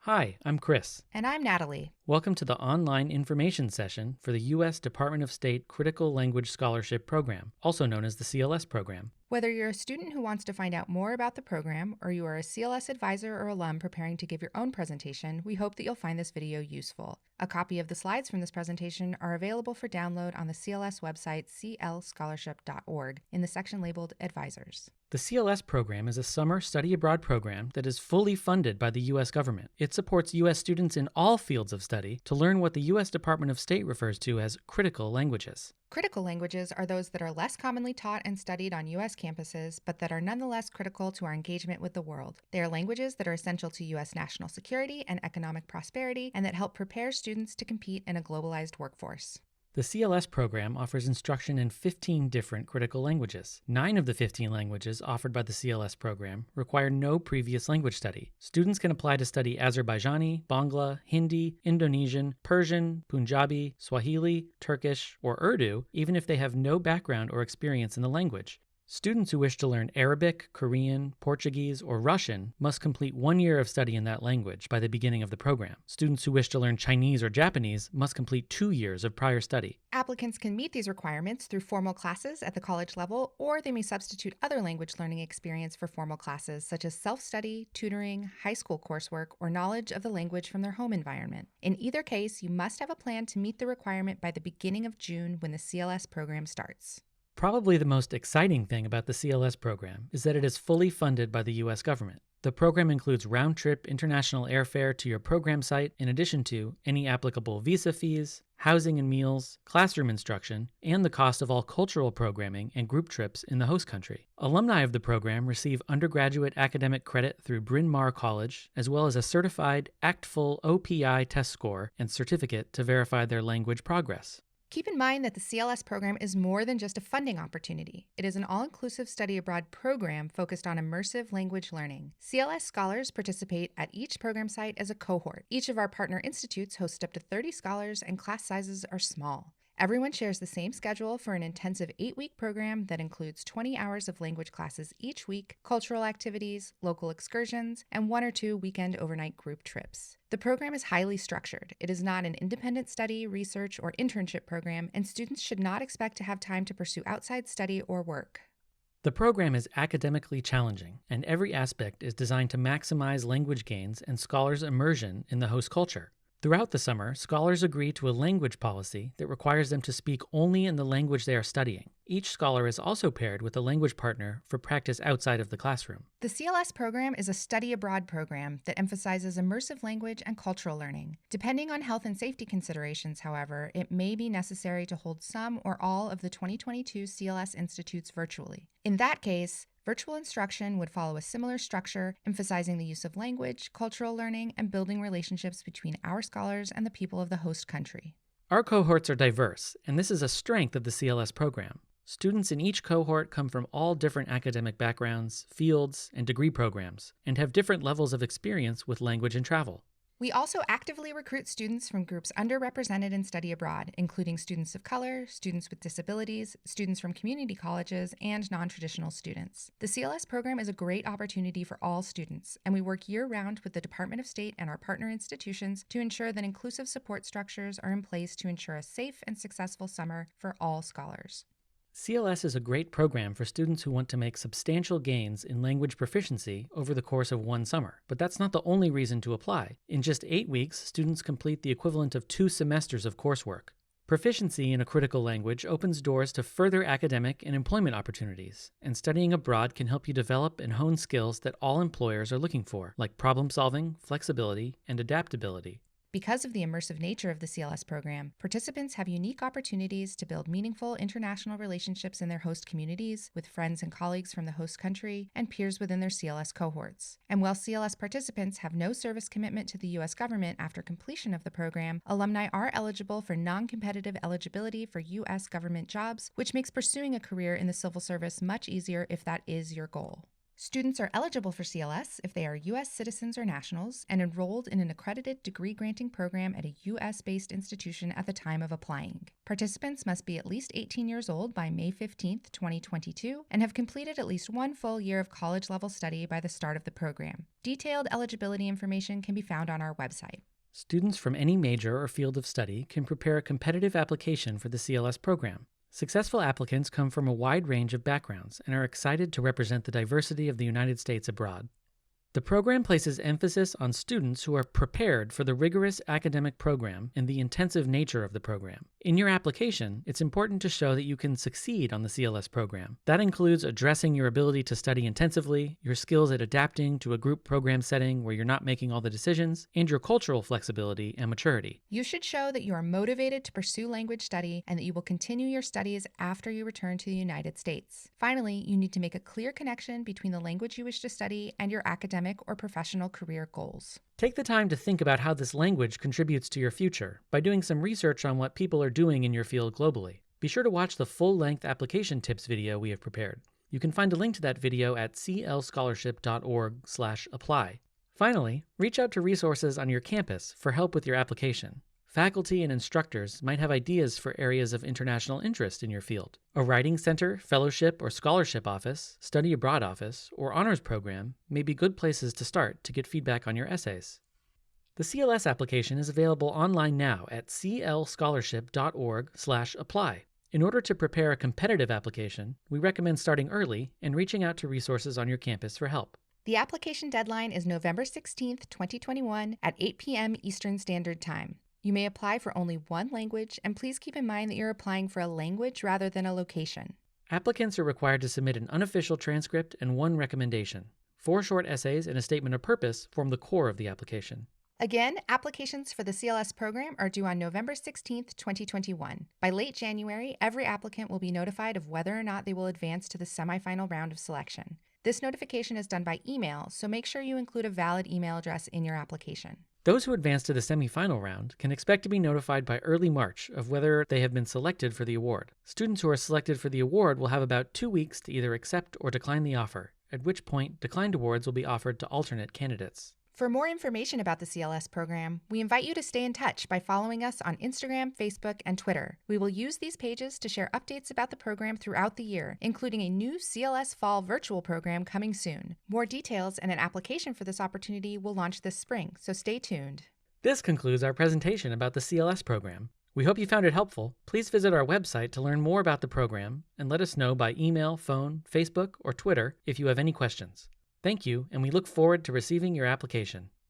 Hi, I'm Chris. And I'm Natalie. Welcome to the online information session for the U.S. Department of State Critical Language Scholarship Program, also known as the CLS Program. Whether you're a student who wants to find out more about the program, or you are a CLS advisor or alum preparing to give your own presentation, we hope that you'll find this video useful. A copy of the slides from this presentation are available for download on the CLS website clscholarship.org in the section labeled Advisors. The CLS program is a summer study abroad program that is fully funded by the U.S. government. It supports U.S. students in all fields of study to learn what the U.S. Department of State refers to as critical languages. Critical languages are those that are less commonly taught and studied on U.S. campuses, but that are nonetheless critical to our engagement with the world. They are languages that are essential to U.S. national security and economic prosperity, and that help prepare students to compete in a globalized workforce. The CLS program offers instruction in 15 different critical languages. 9 of the 15 languages offered by the CLS program require no previous language study. Students can apply to study Azerbaijani, Bangla, Hindi, Indonesian, Persian, Punjabi, Swahili, Turkish, or Urdu, even if they have no background or experience in the language. Students who wish to learn Arabic, Korean, Portuguese, or Russian must complete 1 year of study in that language by the beginning of the program. Students who wish to learn Chinese or Japanese must complete 2 years of prior study. Applicants can meet these requirements through formal classes at the college level, or they may substitute other language learning experience for formal classes such as self-study, tutoring, high school coursework, or knowledge of the language from their home environment. In either case, you must have a plan to meet the requirement by the beginning of June when the CLS program starts. Probably the most exciting thing about the CLS program is that it is fully funded by the U.S. government. The program includes round-trip international airfare to your program site in addition to any applicable visa fees, housing and meals, classroom instruction, and the cost of all cultural programming and group trips in the host country. Alumni of the program receive undergraduate academic credit through Bryn Mawr College, as well as a certified ACTFL OPI test score and certificate to verify their language progress. Keep in mind that the CLS program is more than just a funding opportunity. It is an all-inclusive study abroad program focused on immersive language learning. CLS scholars participate at each program site as a cohort. Each of our partner institutes hosts up to 30 scholars, and class sizes are small. Everyone shares the same schedule for an intensive 8-week program that includes 20 hours of language classes each week, cultural activities, local excursions, and 1 or 2 weekend overnight group trips. The program is highly structured. It is not an independent study, research, or internship program, and students should not expect to have time to pursue outside study or work. The program is academically challenging, and every aspect is designed to maximize language gains and scholars' immersion in the host culture. Throughout the summer, scholars agree to a language policy that requires them to speak only in the language they are studying. Each scholar is also paired with a language partner for practice outside of the classroom. The CLS program is a study abroad program that emphasizes immersive language and cultural learning. Depending on health and safety considerations, however, it may be necessary to hold some or all of the 2022 CLS institutes virtually. In that case, virtual instruction would follow a similar structure, emphasizing the use of language, cultural learning, and building relationships between our scholars and the people of the host country. Our cohorts are diverse, and this is a strength of the CLS program. Students in each cohort come from all different academic backgrounds, fields, and degree programs, and have different levels of experience with language and travel. We also actively recruit students from groups underrepresented in study abroad, including students of color, students with disabilities, students from community colleges, and non-traditional students. The CLS program is a great opportunity for all students, and we work year-round with the Department of State and our partner institutions to ensure that inclusive support structures are in place to ensure a safe and successful summer for all scholars. CLS is a great program for students who want to make substantial gains in language proficiency over the course of 1 summer. But that's not the only reason to apply. In just 8 weeks, students complete the equivalent of 2 semesters of coursework. Proficiency in a critical language opens doors to further academic and employment opportunities, and studying abroad can help you develop and hone skills that all employers are looking for, like problem solving, flexibility, and adaptability. Because of the immersive nature of the CLS program, participants have unique opportunities to build meaningful international relationships in their host communities, with friends and colleagues from the host country, and peers within their CLS cohorts. And while CLS participants have no service commitment to the U.S. government after completion of the program, alumni are eligible for non-competitive eligibility for U.S. government jobs, which makes pursuing a career in the civil service much easier if that is your goal. Students are eligible for CLS if they are U.S. citizens or nationals and enrolled in an accredited degree-granting program at a U.S.-based institution at the time of applying. Participants must be at least 18 years old by May 15, 2022, and have completed at least one full year of college-level study by the start of the program. Detailed eligibility information can be found on our website. Students from any major or field of study can prepare a competitive application for the CLS program. Successful applicants come from a wide range of backgrounds and are excited to represent the diversity of the United States abroad. The program places emphasis on students who are prepared for the rigorous academic program and the intensive nature of the program. In your application, it's important to show that you can succeed on the CLS program. That includes addressing your ability to study intensively, your skills at adapting to a group program setting where you're not making all the decisions, and your cultural flexibility and maturity. You should show that you are motivated to pursue language study and that you will continue your studies after you return to the United States. Finally, you need to make a clear connection between the language you wish to study and your academic or professional career goals. Take the time to think about how this language contributes to your future by doing some research on what people are doing in your field globally. Be sure to watch the full-length application tips video we have prepared. You can find a link to that video at clscholarship.org/apply. Finally, reach out to resources on your campus for help with your application. Faculty and instructors might have ideas for areas of international interest in your field. A writing center, fellowship, or scholarship office, study abroad office, or honors program may be good places to start to get feedback on your essays. The CLS application is available online now at clscholarship.org/apply. In order to prepare a competitive application, we recommend starting early and reaching out to resources on your campus for help. The application deadline is November 16, 2021 at 8 p.m. Eastern Standard Time. You may apply for only one language, and please keep in mind that you're applying for a language rather than a location. Applicants are required to submit an unofficial transcript and one recommendation. 4 short essays and a statement of purpose form the core of the application. Again, applications for the CLS program are due on November 16, 2021. By late January, every applicant will be notified of whether or not they will advance to the semifinal round of selection. This notification is done by email, so make sure you include a valid email address in your application. Those who advance to the semifinal round can expect to be notified by early March of whether they have been selected for the award. Students who are selected for the award will have about 2 weeks to either accept or decline the offer, at which point declined awards will be offered to alternate candidates. For more information about the CLS program, we invite you to stay in touch by following us on Instagram, Facebook, and Twitter. We will use these pages to share updates about the program throughout the year, including a new CLS Fall virtual program coming soon. More details and an application for this opportunity will launch this spring, so stay tuned. This concludes our presentation about the CLS program. We hope you found it helpful. Please visit our website to learn more about the program and let us know by email, phone, Facebook, or Twitter if you have any questions. Thank you, and we look forward to receiving your application.